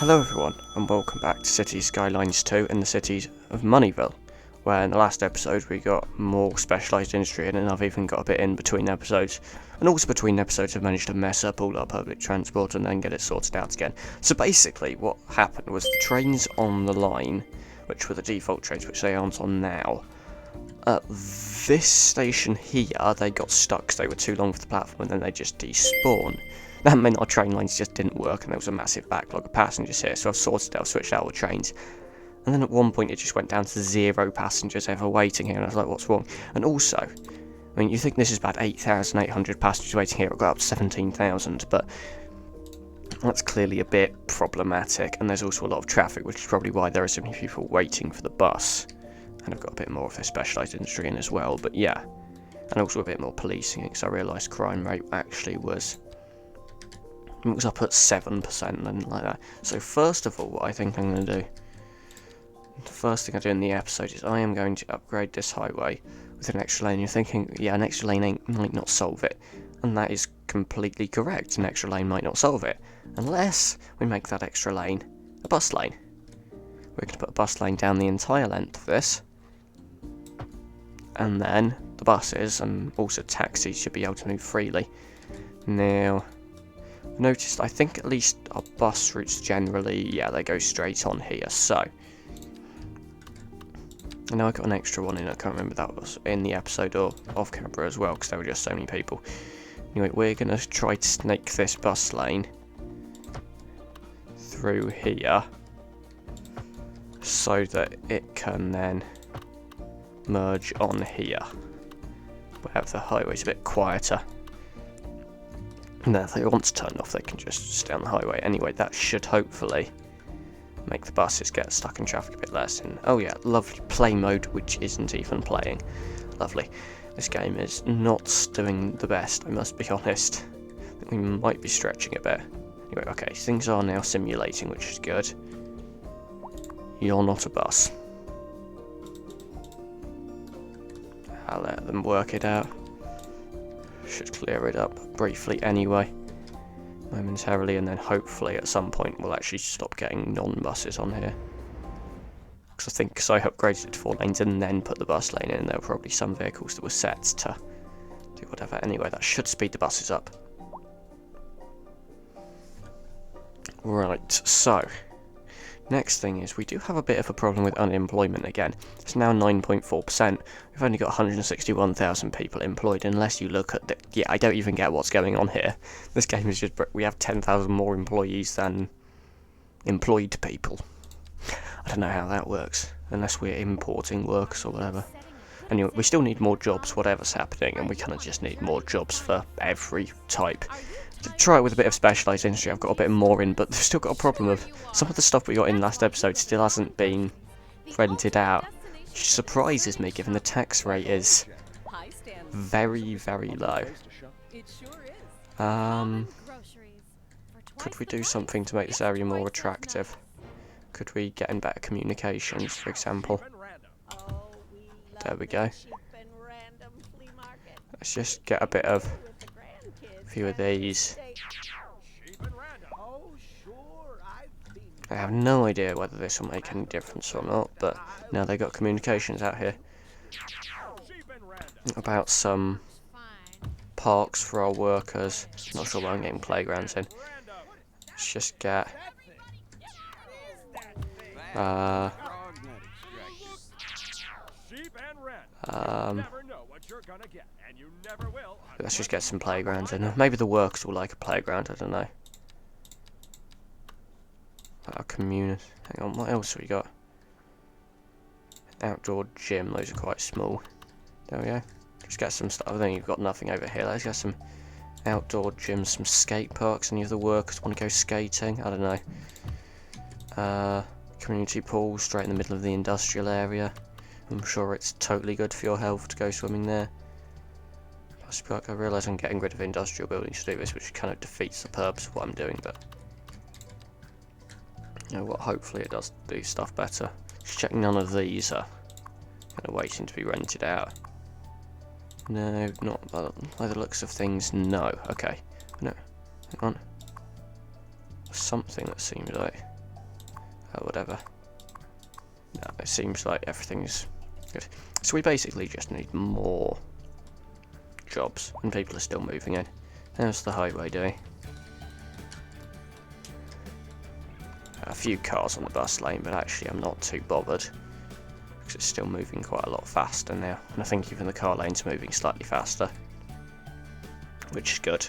Hello everyone, and welcome back to Cities Skylines II in the cities of Moneyville, where in the last episode we got more specialised industry in, and I've even got a bit in between episodes, and also between episodes I've managed to mess up all our public transport and then get it sorted out again. So basically what happened was the trains on the line, which were the default trains, which they aren't on now, at this station here they got stuck because they were too long for the platform and then they just despawned. That meant our train lines just didn't work and there was a massive backlog of passengers here, so I've sorted out, switched out all the trains. And then at one point it just went down to 0 passengers ever waiting here, and I was like, what's wrong? And also, I mean, you think this is about 8,800 passengers waiting here, it got up to 17,000, but that's clearly a bit problematic, and there's also a lot of traffic, which is probably why there are so many people waiting for the bus. And I've got a bit more of a specialised industry in as well, but yeah. And also a bit more policing, because I realised crime rate actually was... it was up at 7% and like that. So first of all, what I think I'm going to do, the first thing I do in the episode is I am going to upgrade this highway with an extra lane. You're thinking, yeah, an extra lane might not solve it. And that is completely correct. An extra lane might not solve it. Unless we make that extra lane a bus lane. We're going to put a bus lane down the entire length of this. And then the buses and also taxis should be able to move freely. Now... noticed, I think at least our bus routes generally, yeah, they go straight on here, so. I know I got an extra one in, I can't remember that was in the episode or off camera as well, because there were just so many people. Anyway, we're going to try to snake this bus lane through here, so that it can then merge on here, where the highway's a bit quieter. Now, if they want to turn off, they can just stay on the highway. Anyway, that should hopefully make the buses get stuck in traffic a bit less. And oh yeah, lovely play mode, which isn't even playing. Lovely. This game is not doing the best, I must be honest. I think we might be stretching a bit. Anyway, okay, things are now simulating, which is good. You're not a bus. I'll let them work it out. Should clear it up briefly anyway, momentarily, and then hopefully at some point we'll actually stop getting non-buses on here. Because I think, because I upgraded it to 4 lanes and then put the bus lane in, there were probably some vehicles that were set to do whatever. Anyway, that should speed the buses up. Right, so next thing is we do have a bit of a problem with unemployment again. It's now 9.4%. We've only got 161,000 people employed, unless you look at the... yeah, I don't even get what's going on here. This game is just... we have 10,000 more employees than employed people. I don't know how that works, unless we're importing workers or whatever. Anyway, we still need more jobs, whatever's happening, and we kind of just need more jobs for every type. To try it with a bit of specialised industry, I've got a bit more in, but they've still got a problem of some of the stuff we got in last episode still hasn't been rented out, which surprises me given the tax rate is very, very low. Could we do something to make this area more attractive? Could we get in better communications, for example? There we go. Let's just get a bit of... few of these. I have no idea whether this will make any difference or not, but now they got communications out here about some parks for our workers. Not sure why I'm getting playgrounds in. Let's just get let's just get some playgrounds in. Maybe the workers will like a playground, I don't know. Our community. Hang on, what else have we got? Outdoor gym, those are quite small. There we go. Just get some stuff. I think you've got nothing over here. Let's get some outdoor gyms, some skate parks. Any of the workers want to go skating? I don't know. Community pool straight in the middle of the industrial area. I'm sure it's totally good for your health to go swimming there. I realise I'm getting rid of industrial buildings to do this, which kind of defeats the purpose of what I'm doing, but you know what, hopefully it does do stuff better. Just check none of these are kind of waiting to be rented out. No, not by the looks of things, no. Okay. No, hang on. Something that seems like... whatever. No, it seems like everything's good. So we basically just need more jobs, and people are still moving in. There's the highway doing. A few cars on the bus lane, but actually I'm not too bothered, because it's still moving quite a lot faster now, and I think even the car lane's moving slightly faster, which is good.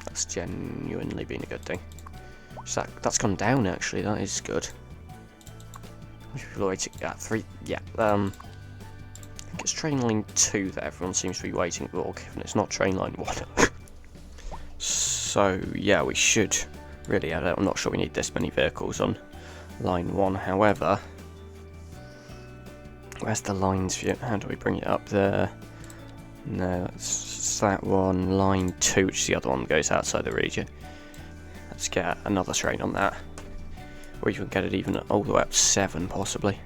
That's genuinely been a good thing. So that's gone down actually, that is good. People are waiting at 3, yeah, I think it's train line 2 that everyone seems to be waiting for, given it's not train line 1. So yeah, we should really, I'm not sure we need this many vehicles on line 1, however, where's the lines view? How do we bring it up there? No, that's that one, line 2, which is the other one that goes outside the region. Let's get another train on that. Or you can get it even all the way up to 7, possibly.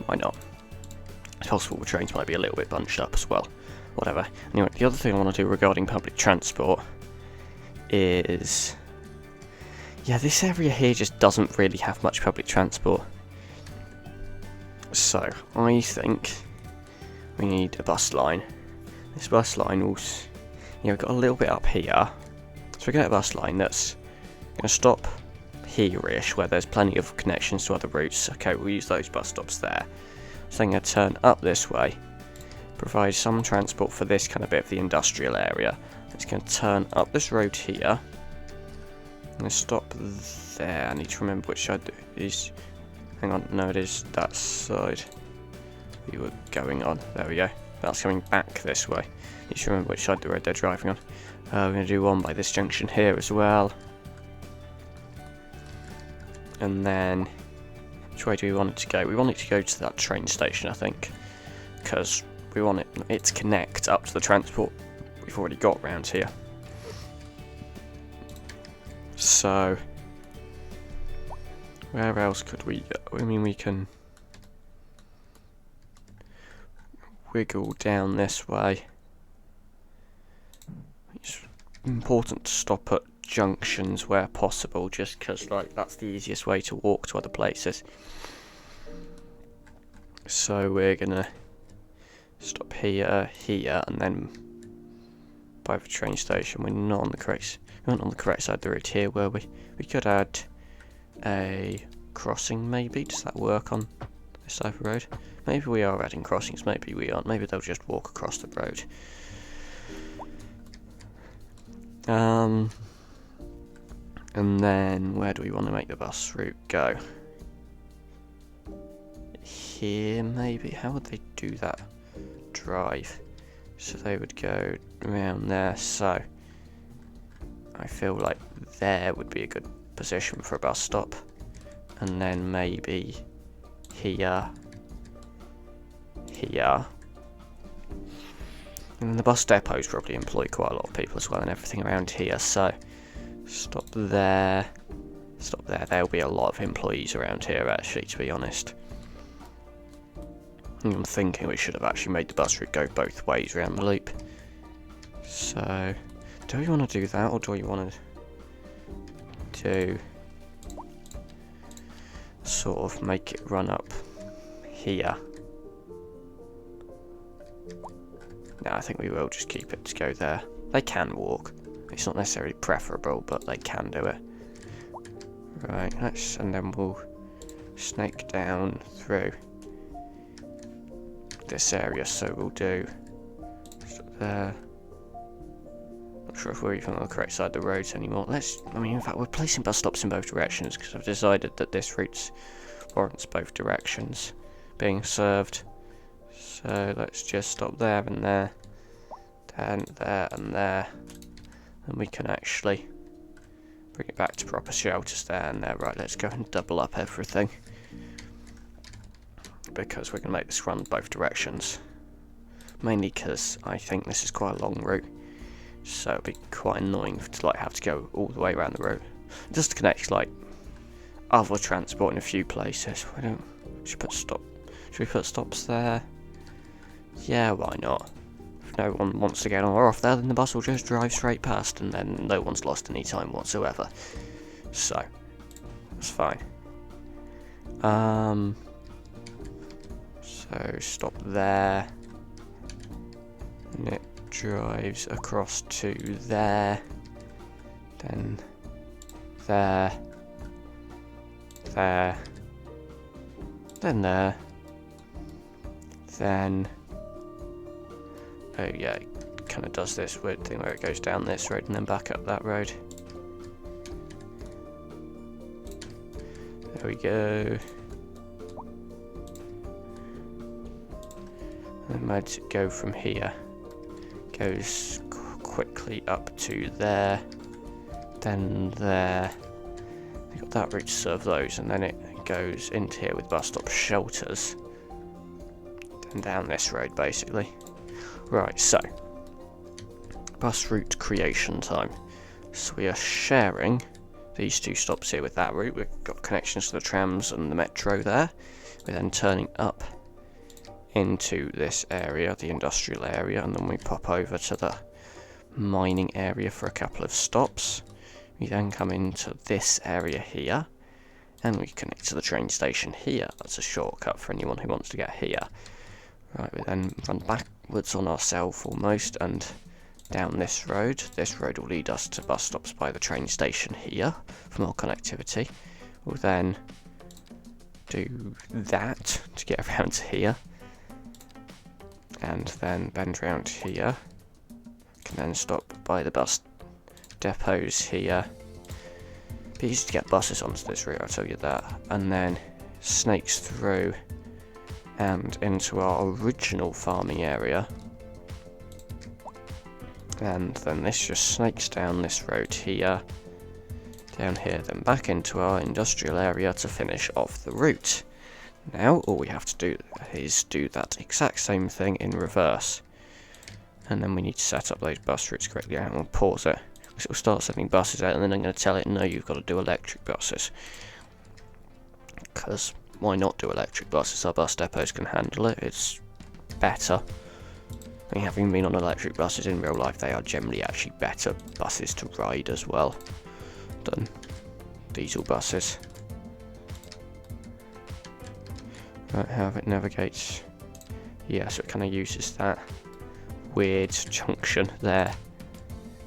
Why not? It's possible the trains might be a little bit bunched up as well. Whatever. Anyway, the other thing I want to do regarding public transport is... yeah, this area here just doesn't really have much public transport. So, I think we need a bus line. This bus line will... yeah, we've got a little bit up here. So we get a bus line that's going to stop here-ish, where there's plenty of connections to other routes. Okay, we'll use those bus stops there. So I'm going to turn up this way, provide some transport for this kind of bit of the industrial area. It's going to turn up this road here. I'm going to stop there. I need to remember which side it is. Hang on, no, it is that side we were going on. There we go. That's coming back this way. Need to remember which side of the road they're driving on. We're going to do one by this junction here as well. And then, which way do we want it to go? We want it to go to that train station, I think, because we want it to connect up to the transport we've already got round here. So, where else could we go? I mean, we can wiggle down this way. It's important to stop at junctions where possible, just because like that's the easiest way to walk to other places. So we're gonna stop here, and then by the train station. We weren't on the correct side of the road here, were we? We could add a crossing, maybe. Does that work on this side of the road? Maybe we are adding crossings, maybe we aren't. Maybe they'll just walk across the road. And then, where do we want to make the bus route go? Here, maybe? How would they do that drive? So they would go around there, so I feel like there would be a good position for a bus stop. And then maybe here. And then the bus depots probably employ quite a lot of people as well, and everything around here, so stop there. There'll be a lot of employees around here, actually, to be honest. I'm thinking we should have actually made the bus route go both ways around the loop. So, do we want to do that, or do we want to do sort of make it run up here? No, I think we will just keep it to go there. They can walk. It's not necessarily preferable, but they can do it. Right, and then we'll snake down through this area, so we'll do there. Not sure if we're even on the correct side of the roads anymore. In fact, we're placing bus stops in both directions, because I've decided that this route warrants both directions being served. So let's just stop there and there, then there and there, and we can actually bring it back to proper shelters there and there. Right, let's go and double up everything, because we're going to make this run both directions. Mainly because I think this is quite a long route, so it'd be quite annoying to have to go all the way around the road just to connect other transport in a few places. Should we put stops there? Yeah, why not? If no one wants to get on or off there, then the bus will just drive straight past, and then no one's lost any time whatsoever. So, That's fine. So stop there. And it drives across to there. Then there. There. Then there. Then. Oh yeah, it kind of does this weird thing where it goes down this road and then back up that road. There we go. And might go from here. Goes quickly up to there. Then there. We've got that route to serve those, and then it goes into here with bus stop shelters. Then down this road basically. Right, so bus route creation time. So we are sharing these two stops here with that route. We've got connections to the trams and the metro there. We're then turning up into this area, the industrial area, and then we pop over to the mining area for a couple of stops. We then come into this area here, and we connect to the train station here. That's a shortcut for anyone who wants to get here. Right, we then run backwards on ourselves almost, and down this road. This road will lead us to bus stops by the train station here for more connectivity. We'll then do that to get around to here, and then bend around here. Can then stop by the bus depots here. Be easy to get buses onto this route, I'll tell you that. And then snakes through and into our original farming area. And then this just snakes down this road here, down here, then back into our industrial area to finish off the route. Now all we have to do is do that exact same thing in reverse. And then we need to set up those bus routes correctly, and we'll pause it. So we'll start sending buses out, and then I'm going to tell it, no, you've got to do electric buses. Because why not do electric buses? Our bus depots can handle it, it's better. I mean, having been on electric buses in real life, they are generally actually better buses to ride as well than diesel buses. Right, how it navigates. Yeah, so it kind of uses that weird junction there.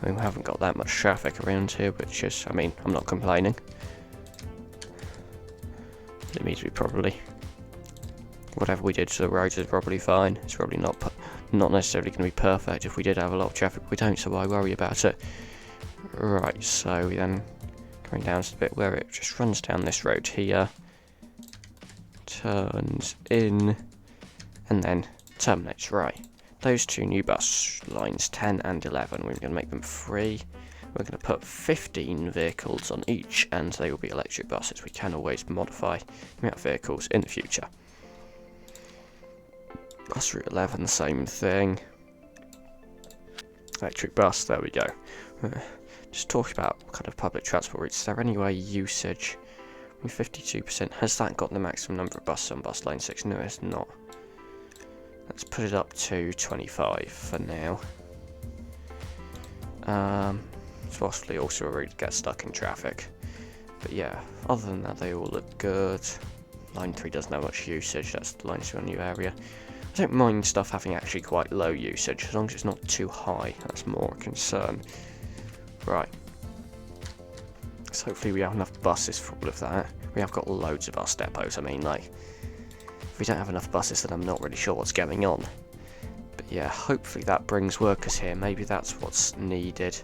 I mean, we haven't got that much traffic around here, which is, I mean, I'm not complaining. It means we probably, whatever we did to the roads is probably fine. It's probably not necessarily going to be perfect if we did have a lot of traffic. We don't, so why worry about it? Right, so we then coming down to the bit where it just runs down this road here, turns in, and then terminates. Right, those two new bus lines, 10 and 11, we're going to make them free. We're going to put 15 vehicles on each, and they will be electric buses. We can always modify the amount of vehicles in the future. Bus route 11, same thing. Electric bus, there we go. Just talk about kind of public transport routes. Is there any way usage? 52%. Has that got the maximum number of buses on bus lane 6? No, it's not. Let's put it up to 25 for now. It's possibly also a route to get stuck in traffic. But yeah, other than that, they all look good. Line 3 doesn't have much usage. That's the line to a new area. I don't mind stuff having actually quite low usage, as long as it's not too high. That's more a concern. Right. So hopefully we have enough buses for all of that. We have got loads of bus depots. I mean, like, if we don't have enough buses, then I'm not really sure what's going on. But yeah, hopefully that brings workers here. Maybe that's what's needed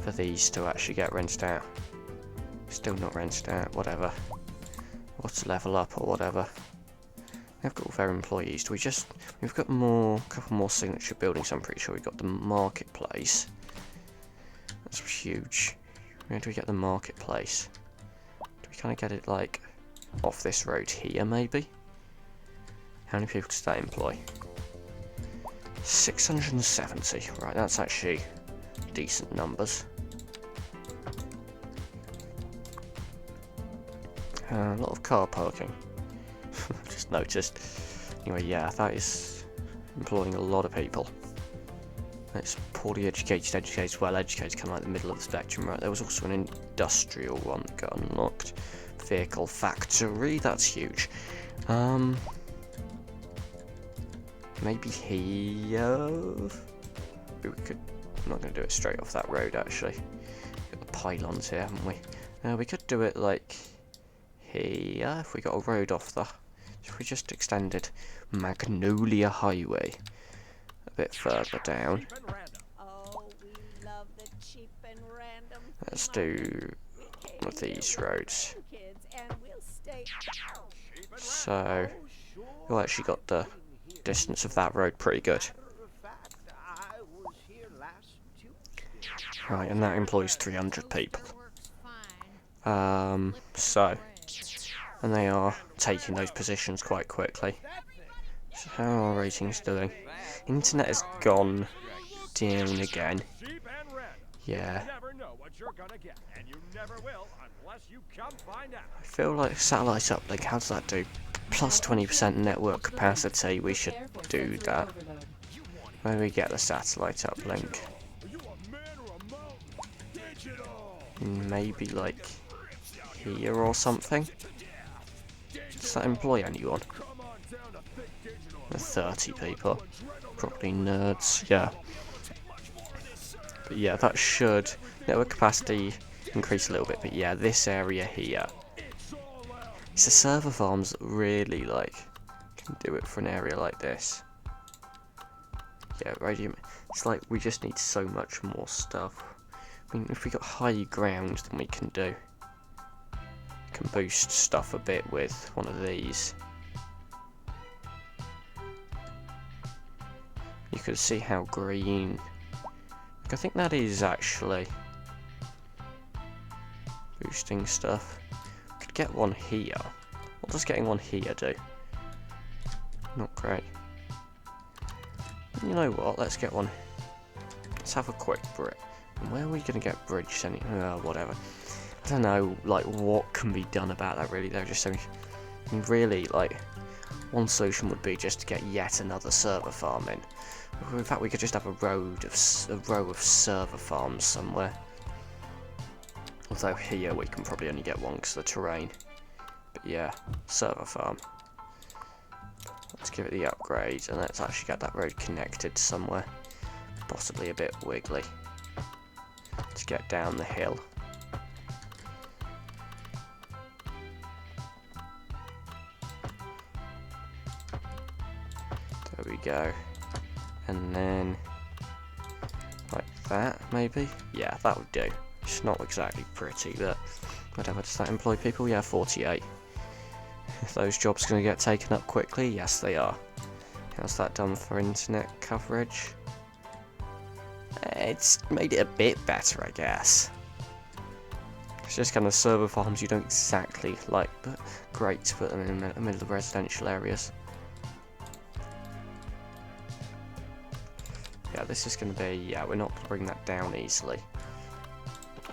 for these to actually get rented out. Still not rented out, whatever. Or to level up or whatever. We've got all their employees. We've got a couple more signature buildings. I'm pretty sure we've got the marketplace. That's huge. Where do we get the marketplace? Do we kind of get it like off this road here maybe? How many people does that employ? 670. Right, that's actually decent numbers. A lot of car parking. Just noticed. Anyway, yeah, that is employing a lot of people. It's poorly educated, well educated, kind of like the middle of the spectrum, right? There was also an industrial one that got unlocked. vehicle factory. That's huge. Maybe here. We could. I'm not going to do it straight off that road actually. Got the pylons here, haven't we? We could do it like here if we got a road off the. If we just extended Magnolia Highway a bit further down. Let's do one of these roads. So, we actually got the distance of that road pretty good. Right, and that employs 300 people. And they are taking those positions quite quickly. So how are our ratings doing? Internet has gone down again. Yeah. I feel like satellite uplink, how does that do? Plus 20% network capacity, we should do that. Where do we get the satellite uplink? Maybe like here or something? Does that employ anyone? 30 people. Probably nerds, yeah. But yeah, that should network capacity increase a little bit, but yeah, this area here. It's the server farms that really like can do it for an area like this. Yeah, radium. It's like we just need so much more stuff. I mean, if we got high ground, then we can do. Can boost stuff a bit with one of these. You can see how green. I think that is actually boosting stuff. Could get one here. What does getting one here do? Not great. You know what? Let's get one. Let's have a quick break. And where are we going to get bridged? Whatever. I don't know, like, what can be done about that, really. They're just so... I mean, really, like, one solution would be just to get yet another server farm in. In fact, we could just have a row of server farms somewhere. Although here we can probably only get one because of the terrain. But yeah, server farm. Let's give it the upgrade and let's actually get that road connected somewhere. Possibly a bit wiggly. To get down the hill. There we go. And then like that maybe? Yeah, that would do. It's not exactly pretty, but whatever. Does that employ people? Yeah, 48. If those jobs going to get taken up quickly? Yes, they are. How's that done for internet coverage? It's made it a bit better, I guess. It's just kind of server farms you don't exactly like, but great to put them in the middle of residential areas. Yeah, this is going to be, yeah, we're not going to bring that down easily.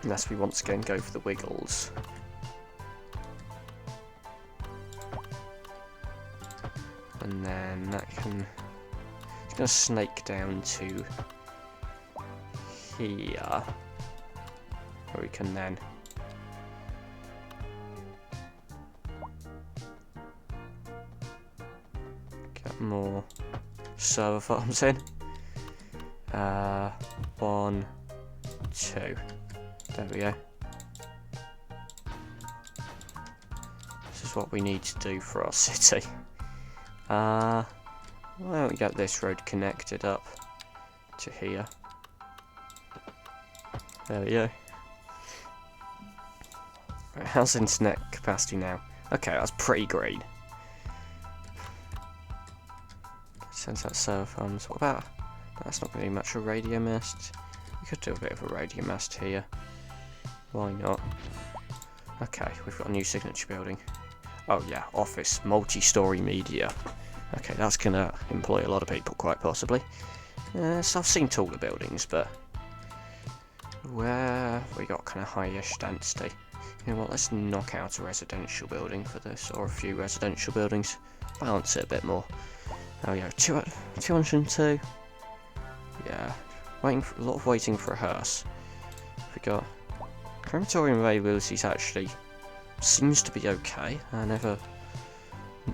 Unless we once again go for the wiggles. And then that can, it's going to snake down to here. Where we can then get more server farms in. 1, 2. There we go. This is what we need to do for our city. Why don't we get this road connected up to here? There we go. Right, how's internet capacity now? Okay, that's pretty green. Sends out server farms. What about? That's not going to be much of a radio mast. We could do a bit of a radio mast here. Why not? Okay, we've got a new signature building. Oh yeah, office, multi-story media. Okay, that's going to employ a lot of people, quite possibly. So I've seen taller buildings, but where we got kind of high-ish density. You know what, let's knock out a residential building for this, or a few residential buildings. Balance it a bit more. Oh yeah, 202. Yeah, a lot of waiting for a hearse. We got crematorium availability is actually seems to be okay. I never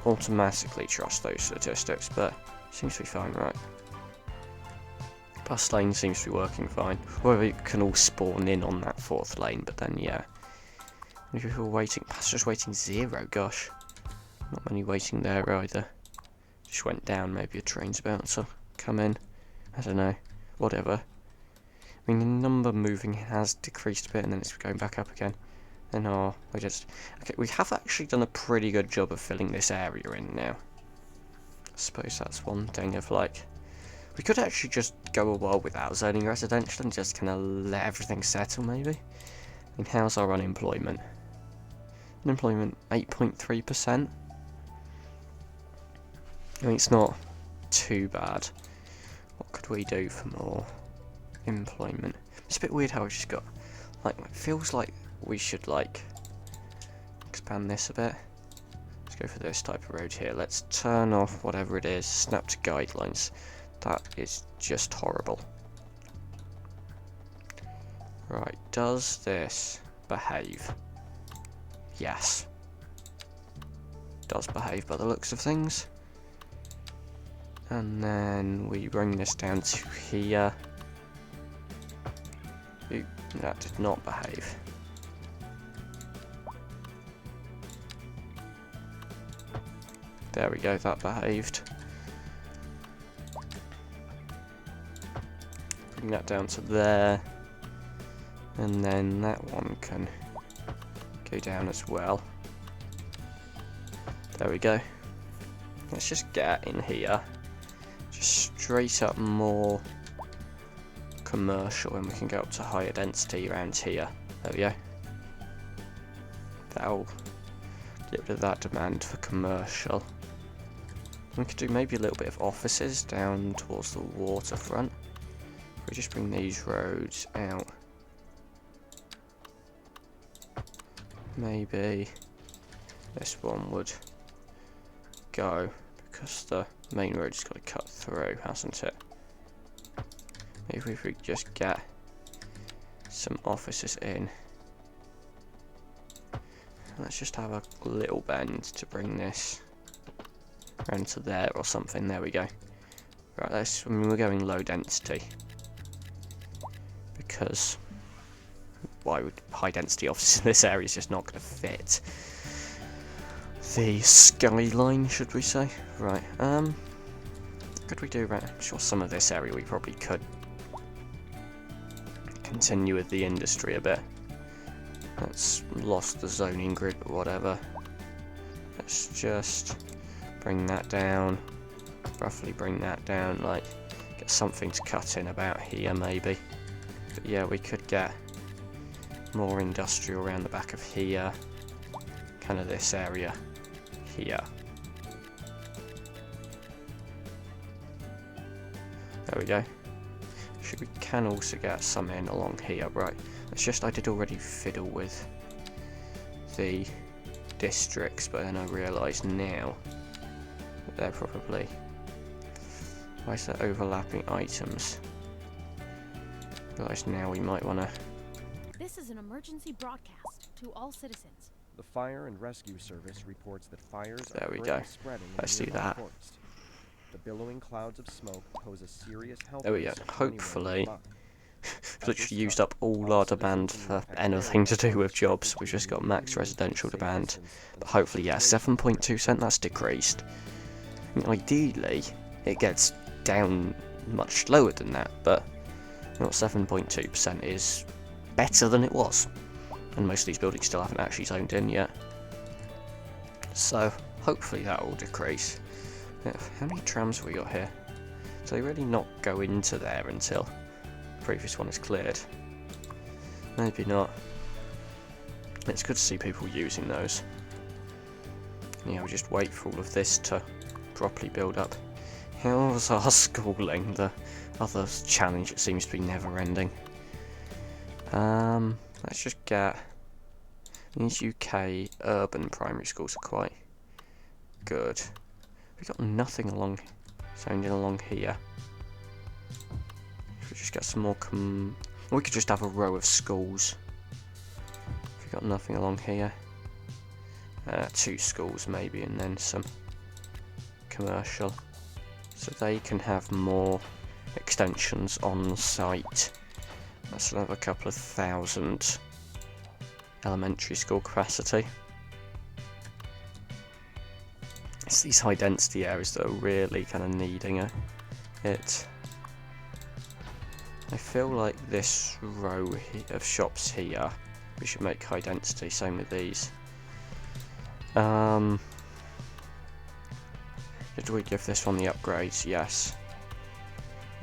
automatically trust those statistics, but seems to be fine, right? Bus lane seems to be working fine. Well, we can all spawn in on that 4th lane, but then yeah. People waiting, passengers waiting 0, gosh. Not many waiting there either. Just went down, maybe a train's about to come in. I don't know, whatever. I mean, the number moving has decreased a bit and then it's going back up again. And okay, we have actually done a pretty good job of filling this area in now. I suppose that's one thing of like, we could actually just go a while without zoning residential and just kind of let everything settle, maybe. I mean, how's our unemployment? Unemployment 8.3%. I mean, it's not too bad. What could we do for more employment? It's a bit weird how we just got, like, it feels like we should like expand this a bit. Let's go for this type of road here. Let's turn off whatever it is, snap to guidelines. That is just horrible. Right, does this behave? Yes. Does behave by the looks of things. And then we bring this down to here. Ooh, that did not behave. There we go, that behaved. Bring that down to there. And then that one can go down as well. There we go. Let's just get in here. Just straight up more commercial, and we can go up to higher density around here. There we go. That'll get rid of that demand for commercial. We could do maybe a little bit of offices down towards the waterfront. If we just bring these roads out. Maybe this one would go, because the main road's got to cut through, hasn't it? Maybe if we could just get some offices in. Let's just have a little bend to bring this around to there or something. There we go. Right, I mean, we're going low density. Because why would high density offices in this area is just not going to fit the skyline, should we say? Right, could we do, right, I'm sure some of this area we probably could continue with the industry a bit. That's lost the zoning grid, but whatever. Let's just bring that down, roughly bring that down, like, get something to cut in about here maybe. But yeah, we could get more industrial around the back of here, kind of this area here. There we go. We can also get some in along here, right? It's just I did already fiddle with the districts, but then I realised now that they're probably, why is there overlapping items? I realise now we might want to. This is an emergency broadcast to all citizens. The Fire and Rescue Service reports that fires There are we currently go. spreading Let's in do the nearby that. forest. The billowing clouds of smoke pose a serious health There we go. risk to anyone Hopefully, nearby. we've literally used up all our demand for anything to do with jobs. We've just got max residential demand. But hopefully, yeah, 7.2%, that's decreased. I mean, ideally, it gets down much lower than that, but 7.2% is better than it was. And most of these buildings still haven't actually zoned in yet. So, hopefully that will decrease. How many trams have we got here? So they really not go into there until the previous one is cleared. Maybe not. It's good to see people using those. Yeah, we just wait for all of this to properly build up. How's our schooling? The other challenge that seems to be never ending. Let's just get these UK urban primary schools are quite good. We've got nothing along sounding along here. If we just get some more we could just have a row of schools. We've got nothing along here. 2 schools maybe, and then some commercial. So they can have more extensions on site. That's another couple of thousand elementary school capacity. It's these high density areas that are really kind of needing it. I feel like this row of shops here, we should make high density, same with these. Did we give this one the upgrades? Yes.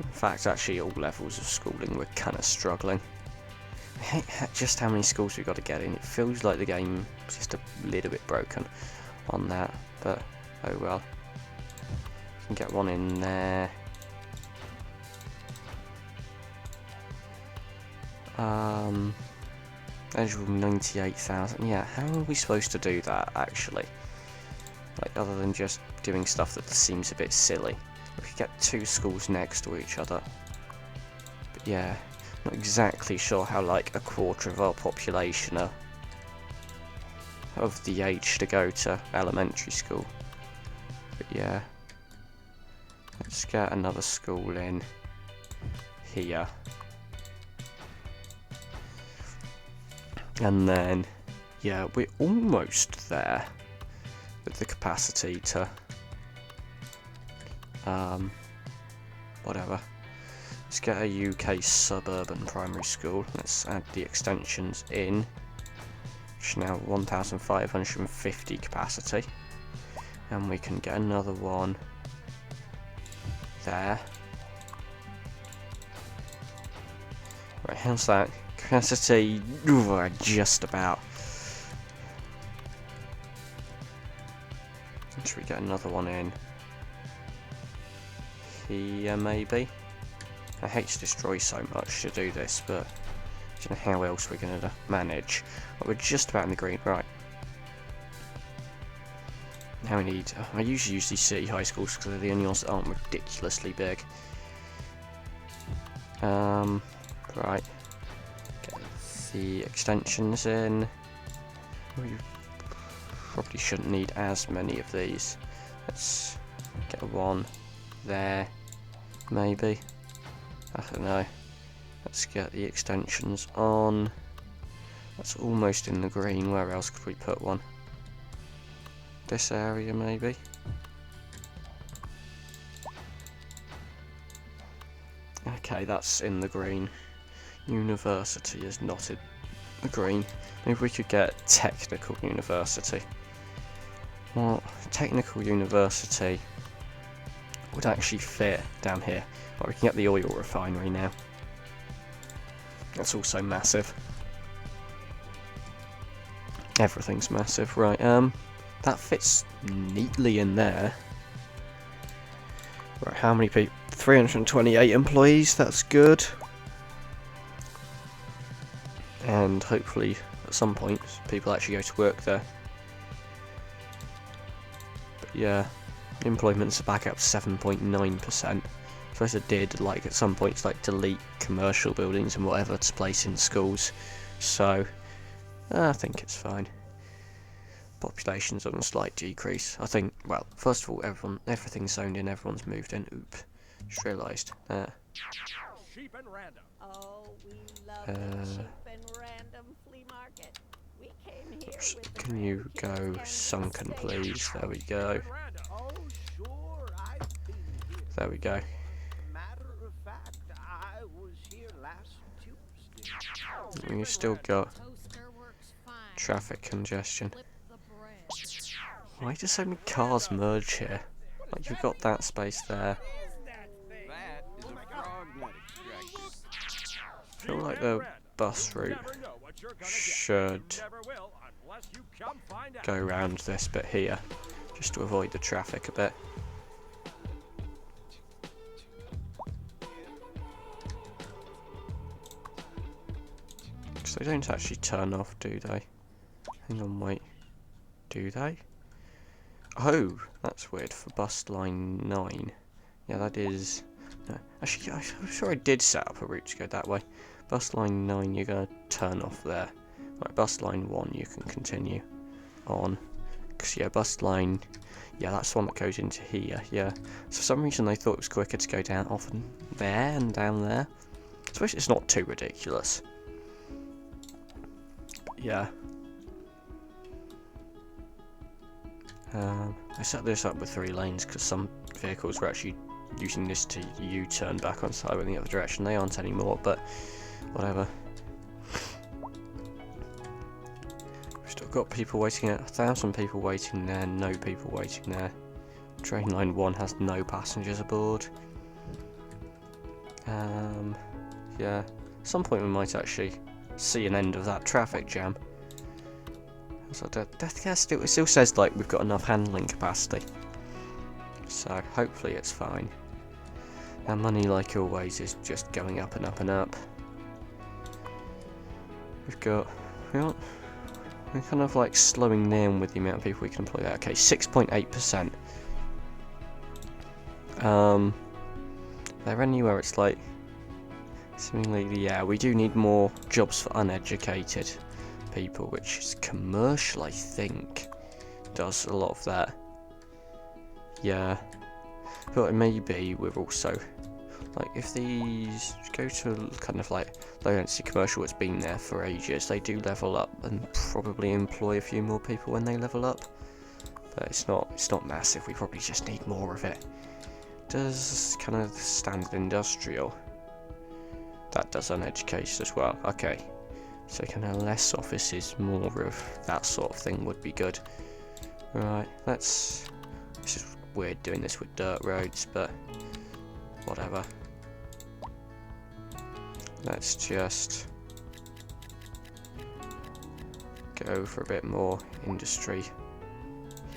In fact, actually all levels of schooling we're kind of struggling. I hate just how many schools we've got to get in. It feels like the game is just a little bit broken on that, but oh well. We can get one in there. Eligible 98,000. Yeah, how are we supposed to do that actually? Like, other than just doing stuff that seems a bit silly. We could get 2 schools next to each other. But yeah, not exactly sure how like a quarter of our population are of the age to go to elementary school. But yeah, let's get another school in here. And then, yeah, we're almost there with the capacity to, whatever. Let's get a UK suburban primary school. Let's add the extensions in, which now 1,550 capacity. And we can get another one there. Right, how's that? Capacity, ooh, just about. Should we get another one in here maybe? I hate to destroy so much to do this, but I don't know how else we're going to manage. But we're just about in the green, right. Now we need, I usually use these city high schools because they're the only ones that aren't ridiculously big. Right. Get the extensions in. We probably shouldn't need as many of these. Let's get one there, maybe. I don't know. Let's get the extensions on. That's almost in the green. Where else could we put one? This area, maybe. Okay, that's in the green. University is not in the green. Maybe we could get technical university. Well, technical university would actually fit down here. Or we can get the oil refinery now. That's also massive. Everything's massive, right? That fits neatly in there. Right, how many people? 328 employees, that's good. And hopefully, at some point, people actually go to work there. But yeah, employment's back up 7.9%. So as it did, like, at some points, like, delete commercial buildings and whatever to place in schools. So, I think it's fine. Population's on a slight decrease. I think, well, first of all, everything's zoned in, everyone's moved in. Oop, just realised. Sheep and random. Oh, we love the cheap and random flea market. We came here with the Can you go grandkids and sunken, the please? There we go. Oh, sure, I've been here. There we go. Matter of fact, I was here last Tuesday. We've still got Toaster works fine. traffic congestion. Flip the bread. Why do so many cars merge here? Like, you've got that space there. That is a frog nut extractor. I feel like the bus route should go around this bit here, just to avoid the traffic a bit. Because they don't actually turn off, do they? Hang on, wait. Do they? Oh, that's weird for bus line 9. Yeah, that is... No. Actually, I'm sure I did set up a route to go that way. Bus line 9, you're going to turn off there. Right, bus line 1, you can continue on. Because yeah, bus line, yeah, that's the one that goes into here, yeah. So for some reason they thought it was quicker to go down off there and down there. I suppose it's not too ridiculous. But yeah. I set this up with 3 lanes because some vehicles were actually using this to U-turn back on side in the other direction. They aren't anymore, but whatever. We've still got people waiting at 1,000 people waiting there, no people waiting there. Train line 1 has no passengers aboard. Yeah, at some point we might actually see an end of that traffic jam. So it still says like we've got enough handling capacity, so hopefully it's fine. Our money, like always, is just going up and up and up. We're kind of like slowing down with the amount of people we can employ there. Okay, 6.8%. There anywhere it's like seemingly, yeah, we do need more jobs for uneducated people, which is commercial, I think, does a lot of that. Yeah, but maybe we're also like, if these go to kind of like low density commercial, it's been there for ages, they do level up and probably employ a few more people when they level up, but it's not massive. We probably just need more of it. Does kind of standard industrial, that does uneducated as well. Okay, so kind of less offices, more of that sort of thing would be good. Right, this is weird doing this with dirt roads, but whatever. Let's just go for a bit more industry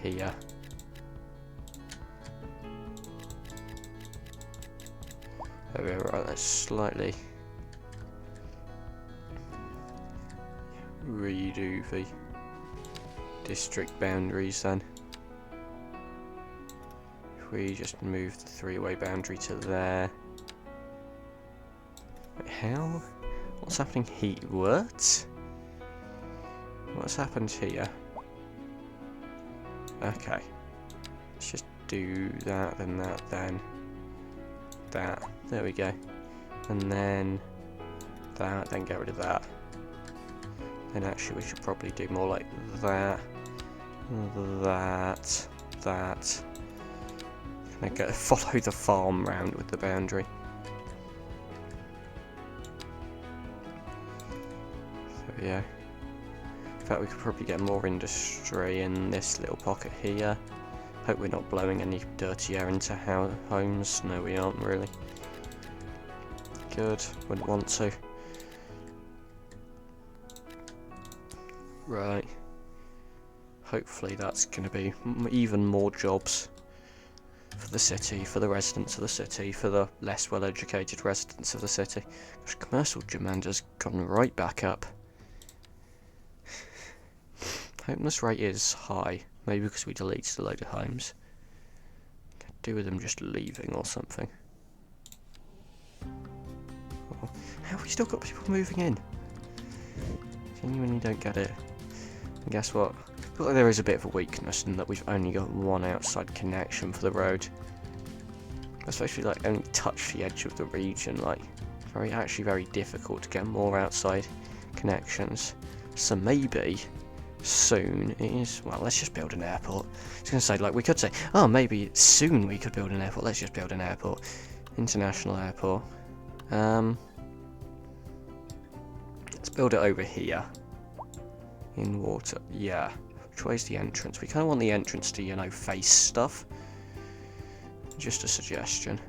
here. There we are. Right, let's slightly redo the district boundaries then. If we just move the 3-way boundary to there. Wait, how? What's happening here? What? What's happened here? Okay. Let's just do that, then that, then that. There we go. And then that, then get rid of that. Then actually we should probably do more like that, that. Can I go follow the farm round with the boundary? So yeah. In fact, we could probably get more industry in this little pocket here. Hope we're not blowing any dirty air into homes. No, we aren't really. Good. Wouldn't want to. Right. Hopefully that's going to be even more jobs for the city, for the residents of the city, for the less well-educated residents of the city. Gosh, commercial demand has gone right back up. Homeless rate is high, maybe because we deleted a load of homes. Could do with them just leaving or something. Oh, how have we still got people moving in? Genuinely don't get it. And guess what? I feel like there is a bit of a weakness in that we've only got one outside connection for the road. Especially like only touch the edge of the region, like actually very difficult to get more outside connections. So maybe soon it is, well, let's just build an airport. I was going to say, like, we could say, oh, maybe soon we could build an airport. Let's just build an airport. International airport. Let's build it over here. In water, yeah. Which way's the entrance? We kind of want the entrance to, you know, face stuff. Just a suggestion.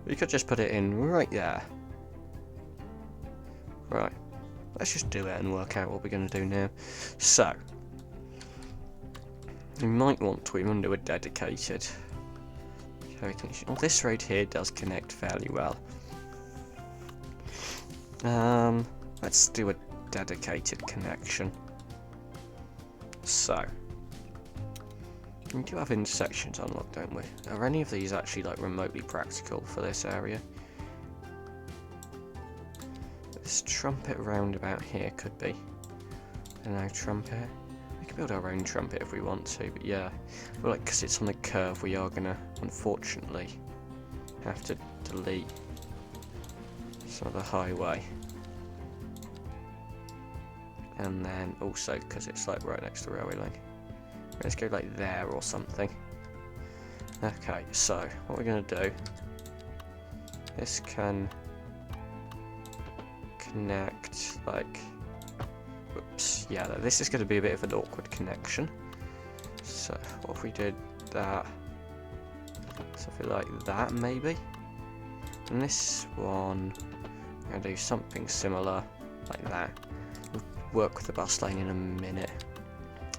We could just put it in right there. Right. Let's just do it and work out what we're going to do now. So, we might want to even do a dedicated. Well, this road here does connect fairly well. Let's do a dedicated connection. So, we do have intersections unlocked, don't we? Are any of these actually like remotely practical for this area? This trumpet roundabout here could be. I don't know, trumpet. can build our own trumpet if we want to, but yeah, I feel like because it's on a curve, we are gonna unfortunately have to delete some of the highway. And then also because it's like right next to the railway line, let's go like there or something. Okay, so what we're going to do, this can connect like, whoops, yeah, this is going to be a bit of an awkward connection. So what if we did that, something like that maybe, and this one, I'm going to do something similar like that. We'll work with the bus lane in a minute,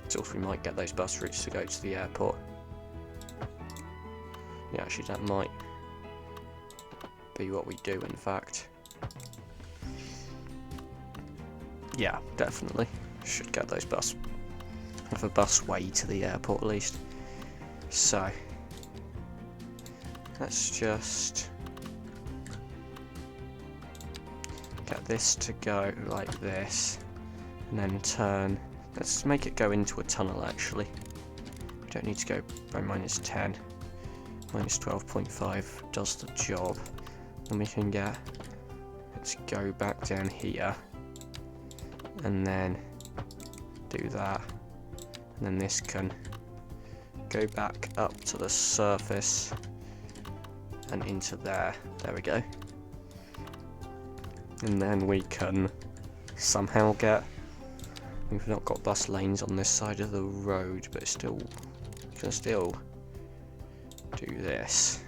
so if we might get those bus routes to go to the airport. Yeah, actually that might be what we do in fact. Yeah, definitely. Should get those have a bus way to the airport at least. So, let's just get this to go like this, and then turn, let's make it go into a tunnel actually. We don't need to go by -10. -12.5 does the job. And we can get, let's go back down here, and then do that, and then this can go back up to the surface and into there. There we go. And then we can somehow get, we've not got bus lanes on this side of the road, but still, we can still do this.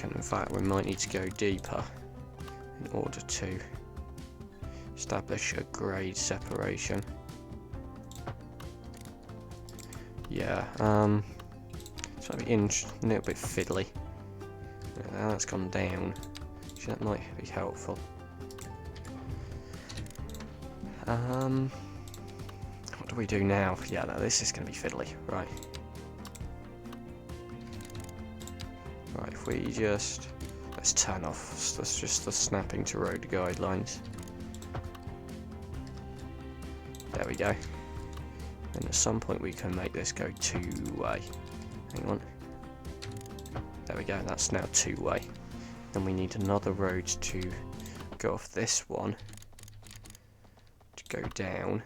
And in fact, we might need to go deeper in order to establish a grade separation. Yeah, it's might be a little bit fiddly. Now that's gone down, so that might be helpful. What do we do now? Yeah, no, this is going to be fiddly, right? Right, if we just, let's turn off, that's just the snapping to road guidelines. There we go. And at some point we can make this go two-way. Hang on. There we go, that's now two-way. Then we need another road to go off this one, to go down.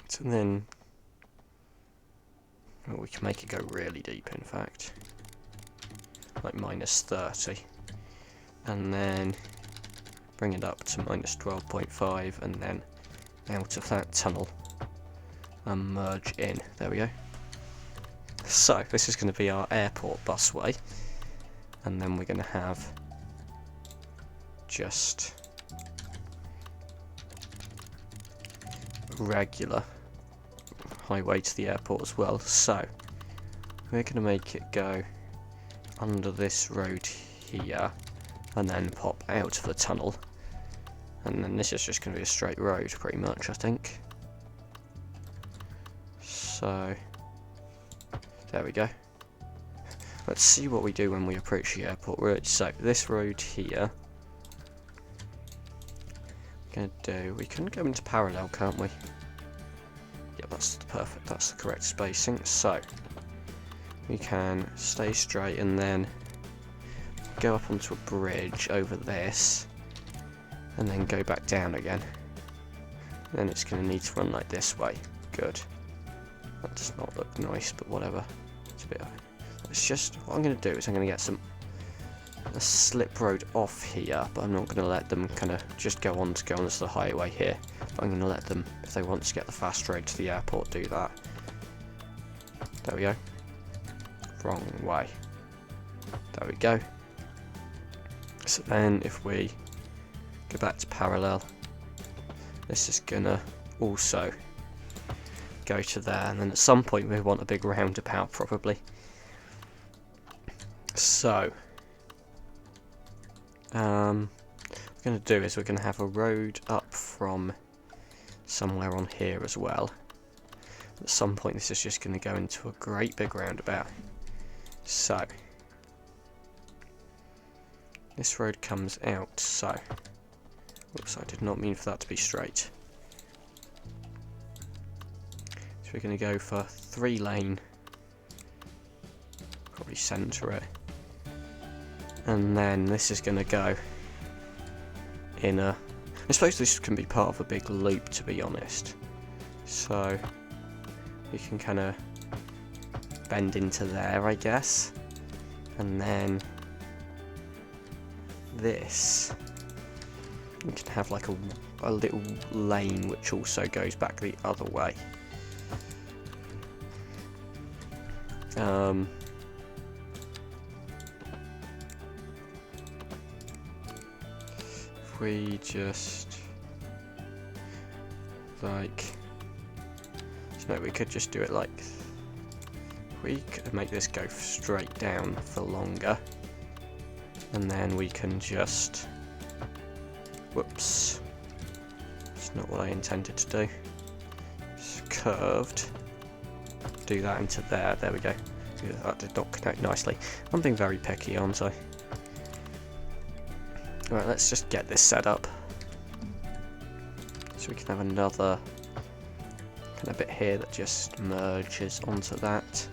So then, well, we can make it go really deep in fact, like -30, and then bring it up to -12.5, and then out of that tunnel and merge in. There we go. So this is going to be our airport busway, and then we're going to have just regular highway to the airport as well. So we're going to make it go under this road here and then pop out of the tunnel, and then this is just going to be a straight road pretty much, I think. So there we go. Let's see what we do when we approach the airport road. So this road here, we can go into parallel, can't we? Yeah, that's perfect, that's the correct spacing. So we can stay straight and then go up onto a bridge over this, and then go back down again. Then it's going to need to run like this way. Good. That does not look nice, but whatever. It's a bit. It's just, what I'm going to do is I'm going to get a slip road off here, but I'm not going to let them kind of just go onto the highway here. But I'm going to let them, if they want to get the fast road to the airport, do that. There we go. Wrong way. There we go. So then if we go back to parallel, this is going to also go to there, and then at some point we want a big roundabout probably. So what we're going to do is we're going to have a road up from somewhere on here as well. At some point this is just going to go into a great big roundabout. So this road comes out, so Oops, I did not mean for that to be straight. So we're going to go for 3-lane. Probably centre it. And then this is going to go in a... I suppose this can be part of a big loop, to be honest. So we can kind of bend into there, I guess. And then this, we can have like a little lane which also goes back the other way. If we just like, so no, we could just do it like, we could make this go straight down for longer, and then we can just, whoops, it's not what I intended to do, it's curved, do that into there, there we go. That did not connect nicely. I'm being very picky, aren't I? Right, let's just get this set up so we can have another kind of bit here that just merges onto that.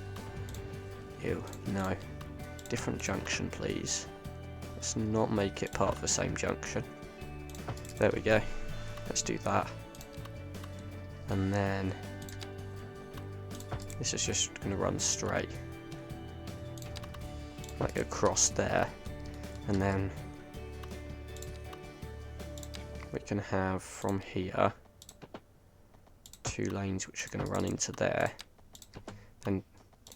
Ew, no. Different junction, please. Let's not make it part of the same junction. There we go. Let's do that. And then this is just going to run straight. Like across there. And then we can have from here 2 lanes which are going to run into there. Then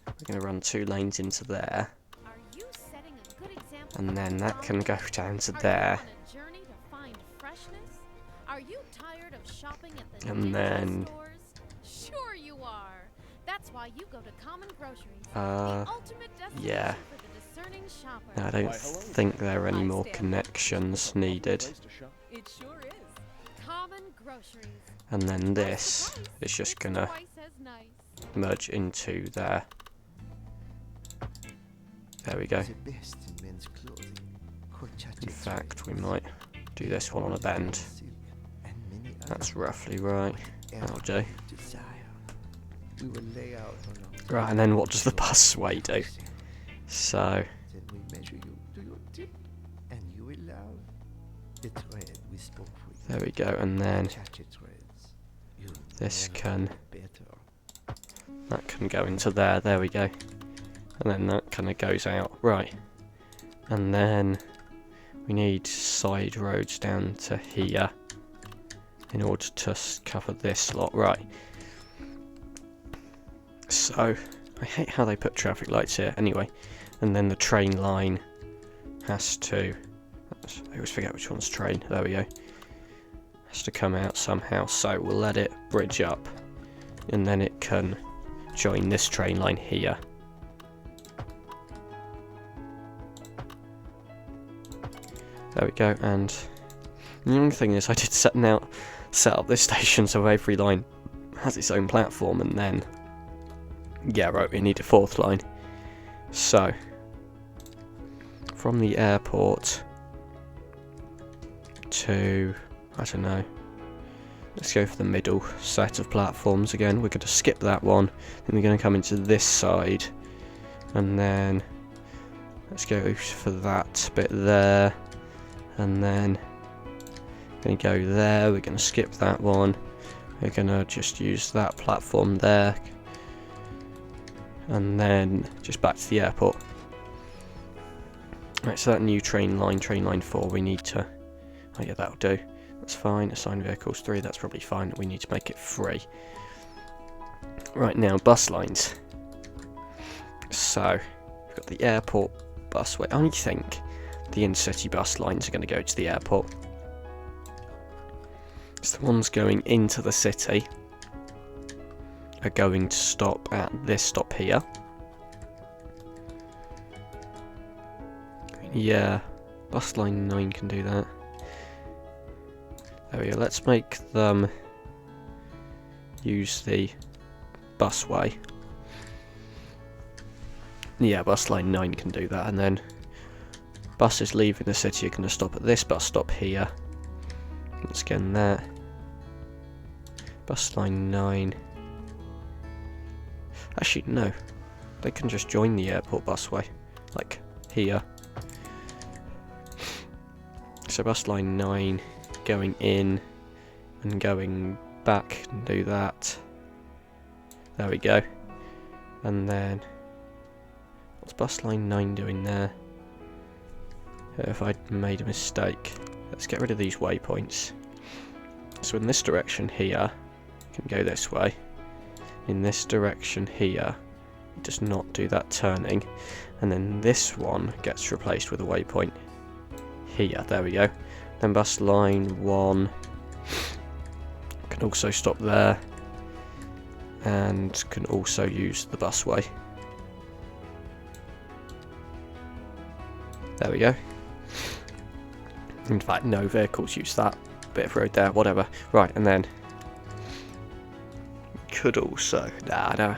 we're going to run 2 lanes into there. Are you setting a good example? And then that can go down to there. Are you on a journey to find freshness? Are you tired of shopping at the And then stores? Sure you are. That's why you go to Common Groceries. The uh ultimate destination yeah. for the discerning shopper. I don't think there are any more connections needed. It sure is. Common Groceries. And then this is just gonna Twice as nice. merge into there. There we go. The best in men's clothing. In fact, we might do this one on a bend. That's roughly right. That'll do. We will lay out on Right, and then what does the busway do? So, Then we measure you to your tip, and you will love the thread we spoke for you. there we go, and then Chacha threads. You this never can, better. that can go into there, there we go. And then that kind of goes out, right. And then we need side roads down to here in order to cover this lot, right. So, I hate how they put traffic lights here, anyway. And then the train line has to, I always forget which one's train, there we go. Has to come out somehow, so we'll let it bridge up. And then it can join this train line here. There we go, and the only thing is I did set up this station so every line has its own platform, and then, yeah right, we need a 4th line. So, from the airport to, I don't know, let's go for the middle set of platforms again. We're going to skip that one, then we're going to come into this side, and then let's go for that bit there, and then we're going to go there, we're going to skip that one, we're going to just use that platform there, and then just back to the airport. Right, so that new train line 4, we need to, oh yeah, that'll do, that's fine. Assigned vehicles 3, that's probably fine, we need to make it 3. Right, now bus lines. So, we've got the airport busway. I think the intercity bus lines are going to go to the airport. So the ones going into the city are going to stop at this stop here. Yeah, bus line 9 can do that. There we go, let's make them use the busway. Yeah, bus line 9 can do that, and then buses leaving the city are going to stop at this bus stop here, once again there. Bus line 9. Actually, no. They can just join the airport busway. Like, here. So bus line 9 going in and going back and do that. There we go. And then, what's bus line 9 doing there? If I'd made a mistake. Let's get rid of these waypoints. So in this direction here, can go this way. In this direction here, it does not do that turning. And then this one gets replaced with a waypoint here. There we go. Then bus line 1 can also stop there. And can also use the busway. There we go. In fact, no vehicles use that bit of road there, whatever. Right, and then we could also... no.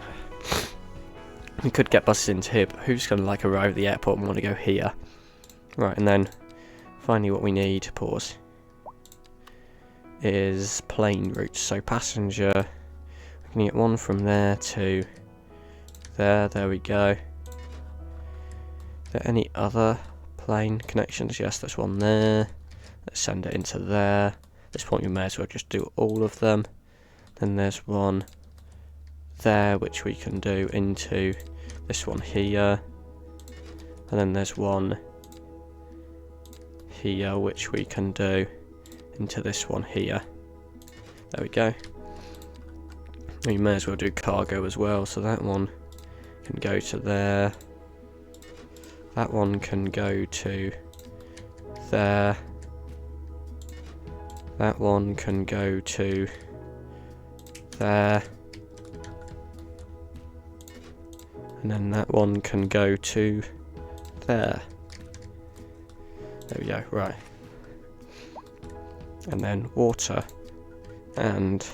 We could get buses into here, but who's going to like arrive at the airport and want to go here? Right, and then finally what we need, pause, is plane routes. So passenger, we can get one from there to there, there we go. Are there any other plane connections? Yes, there's one there. Let's send it into there. At this point we may as well just do all of them. Then there's one there which we can do into this one here. And then there's one here which we can do into this one here. There we go. We may as well do cargo as well, so that one can go to there. That one can go to there. That one can go to there. And then that one can go to there. There we go, right. And then water and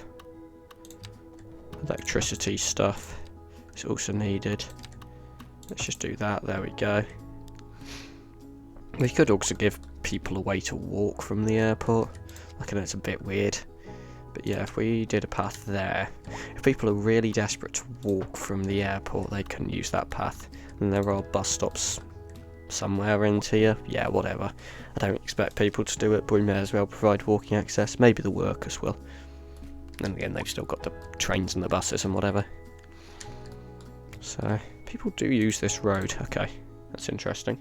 electricity stuff is also needed. Let's just do that, there we go. We could also give people a way to walk from the airport. I know it's a bit weird, but yeah, if we did a path there, if people are really desperate to walk from the airport, they can use that path. And there are bus stops somewhere into here. Yeah, whatever. I don't expect people to do it, but we may as well provide walking access. Maybe the workers will. And again, they've still got the trains and the buses and whatever. So, people do use this road. Okay, that's interesting.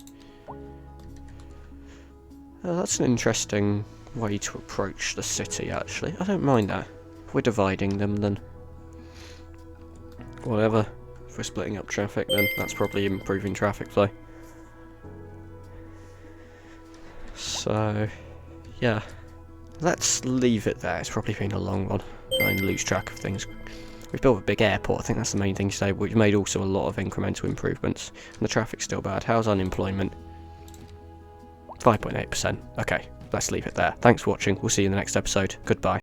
That's an interesting way to approach the city, actually. I don't mind that. If we're dividing them, then whatever. If we're splitting up traffic, then that's probably improving traffic flow. So, yeah. Let's leave it there. It's probably been a long one. I lose track of things. We've built a big airport. I think that's the main thing today. We've made also a lot of incremental improvements. And the traffic's still bad. How's unemployment? 5.8%. Okay, let's leave it there. Thanks for watching. We'll see you in the next episode. Goodbye.